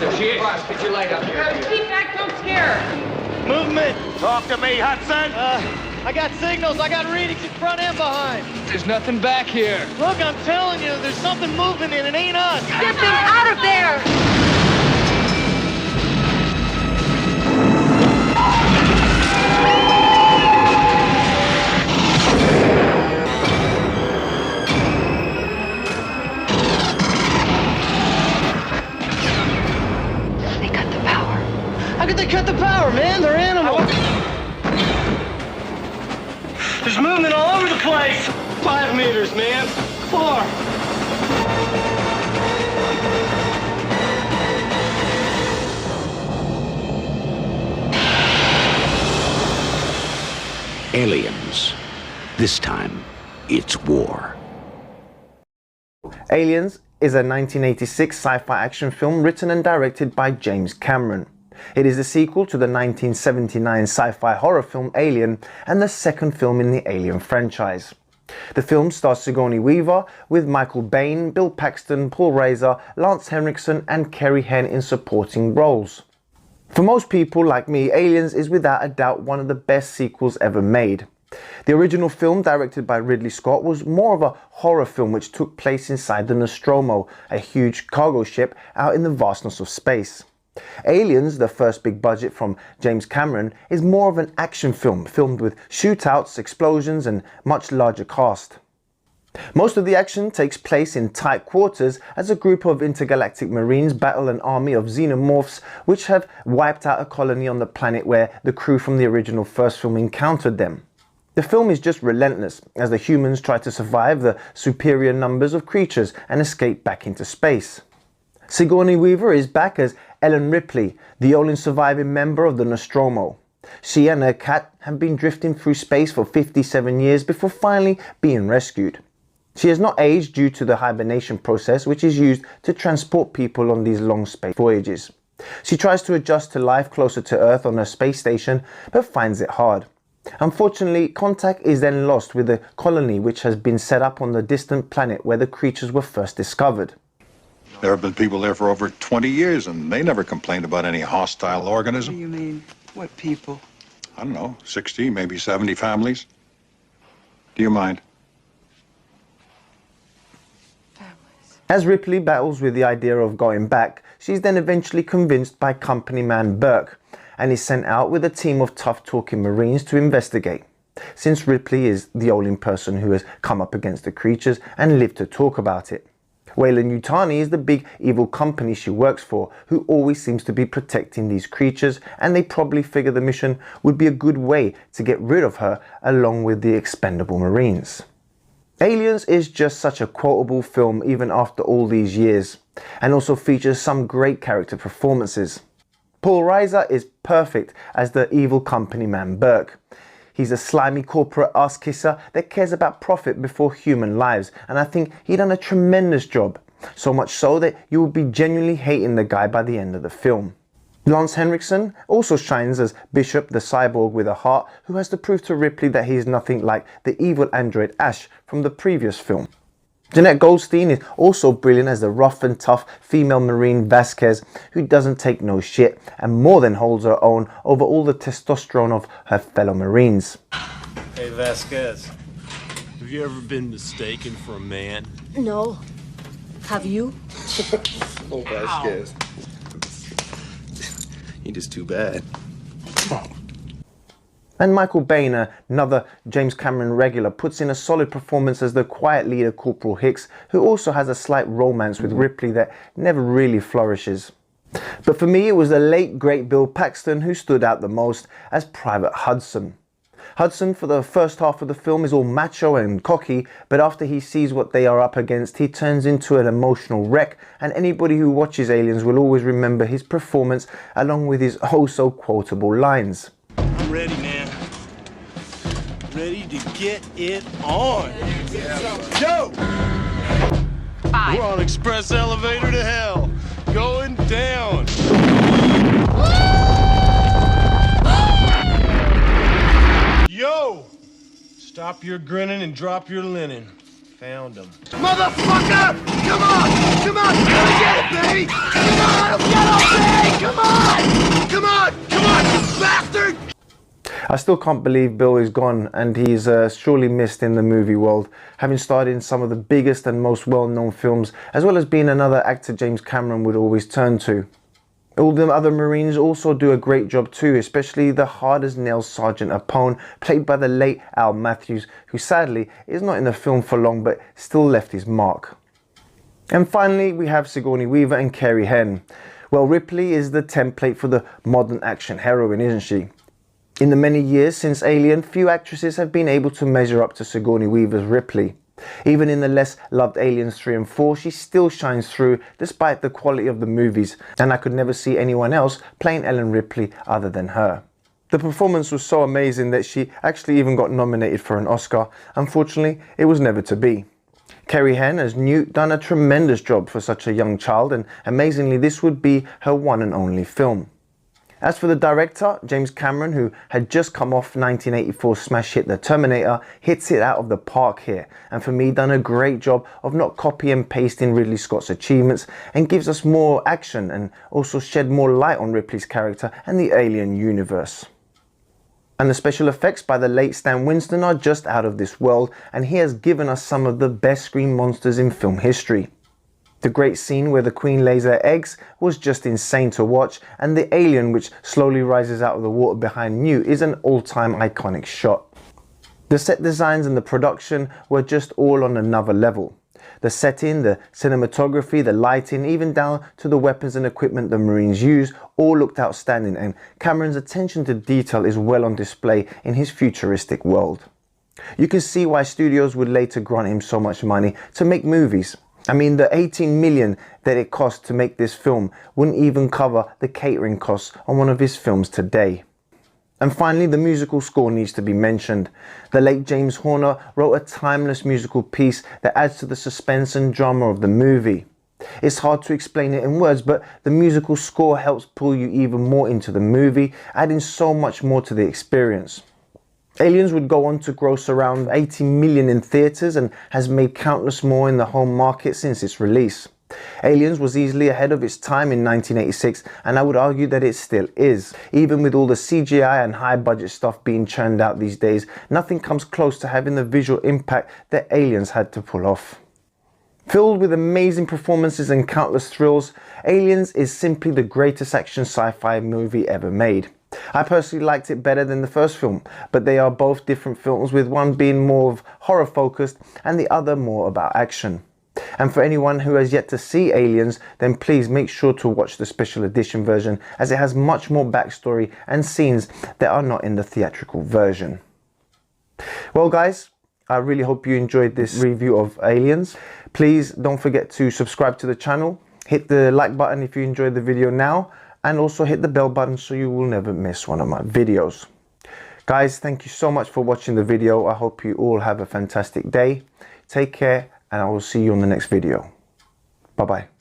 There she is. Boss, get your light up here. Keep back, don't scare her. Movement. Talk to me, Hudson. I got signals. I got readings in front and behind. There's nothing back here. Look, I'm telling you, there's something moving and it ain't us. Get them out of there! They cut the power. How could they cut the power, man? They're animals. There's movement all over the place. 5 meters, man. 4. Aliens. This time, it's war. Aliens is a 1986 sci-fi action film written and directed by James Cameron. It is the sequel to the 1979 sci-fi horror film Alien and the second film in the Alien franchise. The film stars Sigourney Weaver with Michael Biehn, Bill Paxton, Paul Reiser, Lance Henriksen and Kerry Henn in supporting roles. For most people like me, Aliens is without a doubt one of the best sequels ever made. The original film, directed by Ridley Scott, was more of a horror film which took place inside the Nostromo, a huge cargo ship out in the vastness of space. Aliens, the first big budget from James Cameron, is more of an action film, filmed with shootouts, explosions and much larger cast. Most of the action takes place in tight quarters as a group of intergalactic marines battle an army of xenomorphs which have wiped out a colony on the planet where the crew from the original first film encountered them. The film is just relentless as the humans try to survive the superior numbers of creatures and escape back into space. Sigourney Weaver is back as Ellen Ripley, the only surviving member of the Nostromo. She and her cat have been drifting through space for 57 years before finally being rescued. She has not aged due to the hibernation process which is used to transport people on these long space voyages. She tries to adjust to life closer to Earth on her space station but finds it hard. Unfortunately, contact is then lost with the colony which has been set up on the distant planet where the creatures were first discovered. There have been people there for over 20 years, and they never complained about any hostile organism. What do you mean? What people? I don't know, 60, maybe 70 families. Do you mind? As Ripley battles with the idea of going back, she's then eventually convinced by company man Burke and is sent out with a team of tough-talking Marines to investigate, since Ripley is the only person who has come up against the creatures and lived to talk about it. Weyland-Yutani is the big evil company she works for, who always seems to be protecting these creatures, and they probably figure the mission would be a good way to get rid of her along with the expendable Marines. Aliens is just such a quotable film even after all these years, and also features some great character performances. Paul Reiser is perfect as the evil company man Burke. He's a slimy corporate ass-kisser that cares about profit before human lives, and I think he done a tremendous job, so much so that you will be genuinely hating the guy by the end of the film. Lance Henriksen also shines as Bishop the cyborg with a heart who has to prove to Ripley that he is nothing like the evil android Ash from the previous film. Jeanette Goldstein is also brilliant as the rough and tough female Marine Vasquez, who doesn't take no shit and more than holds her own over all the testosterone of her fellow Marines. Hey Vasquez, have you ever been mistaken for a man? No. Have you? Oh, Vasquez. You're just too bad. And Michael Biehn, another James Cameron regular, puts in a solid performance as the quiet leader Corporal Hicks, who also has a slight romance with Ripley that never really flourishes. But for me, it was the late great Bill Paxton who stood out the most as Private Hudson. Hudson, for the first half of the film, is all macho and cocky, but after he sees what they are up against, he turns into an emotional wreck, and anybody who watches Aliens will always remember his performance along with his oh-so-quotable lines. I'm ready, man. Ready to get it on. Go! We're on express elevator to hell. Going down. Yo! Stop your grinning and drop your linen. Found them. Motherfucker! Come on! Come on! Let me get it, baby! Come on! Get off Come on! Come on! Come on, you bastard! I still can't believe Bill is gone, and he's surely missed in the movie world, having starred in some of the biggest and most well-known films, as well as being another actor James Cameron would always turn to. All the other Marines also do a great job too, especially the hard-as-nails Sergeant Apone, played by the late Al Matthews, who sadly is not in the film for long but still left his mark. And finally, we have Sigourney Weaver and Carrie Henn. Well, Ripley is the template for the modern action heroine, isn't she? In the many years since Alien, few actresses have been able to measure up to Sigourney Weaver's Ripley. Even in the less loved Aliens 3 and 4, she still shines through despite the quality of the movies, and I could never see anyone else playing Ellen Ripley other than her. The performance was so amazing that she actually even got nominated for an Oscar. Unfortunately, it was never to be. Carrie Henn as Newt done a tremendous job for such a young child, and amazingly this would be her one and only film. As for the director, James Cameron, who had just come off 1984 smash hit The Terminator, hits it out of the park here, and for me done a great job of not copy and pasting Ridley Scott's achievements, and gives us more action and also shed more light on Ripley's character and the Alien universe. And the special effects by the late Stan Winston are just out of this world, and he has given us some of the best screen monsters in film history. The great scene where the Queen lays her eggs was just insane to watch, and the alien which slowly rises out of the water behind Newt is an all-time iconic shot. The set designs and the production were just all on another level. The setting, the cinematography, the lighting, even down to the weapons and equipment the Marines use, all looked outstanding, and Cameron's attention to detail is well on display in his futuristic world. You can see why studios would later grant him so much money to make movies. I mean, the 18 million that it cost to make this film wouldn't even cover the catering costs on one of his films today. And finally, the musical score needs to be mentioned. The late James Horner wrote a timeless musical piece that adds to the suspense and drama of the movie. It's hard to explain it in words, but the musical score helps pull you even more into the movie, adding so much more to the experience. Aliens would go on to gross around 80 million in theatres and has made countless more in the home market since its release. Aliens was easily ahead of its time in 1986, and I would argue that it still is. Even with all the CGI and high budget stuff being churned out these days, nothing comes close to having the visual impact that Aliens had to pull off. Filled with amazing performances and countless thrills, Aliens is simply the greatest action sci-fi movie ever made. I personally liked it better than the first film, but they are both different films, with one being more of horror focused and the other more about action. And for anyone who has yet to see Aliens, then please make sure to watch the special edition version, as it has much more backstory and scenes that are not in the theatrical version. Well guys, I really hope you enjoyed this review of Aliens. Please don't forget to subscribe to the channel, hit the like button if you enjoyed the video now, and also hit the bell button so you will never miss one of my videos. Guys, thank you so much for watching the video. I hope you all have a fantastic day. Take care, and I will see you on the next video. Bye bye.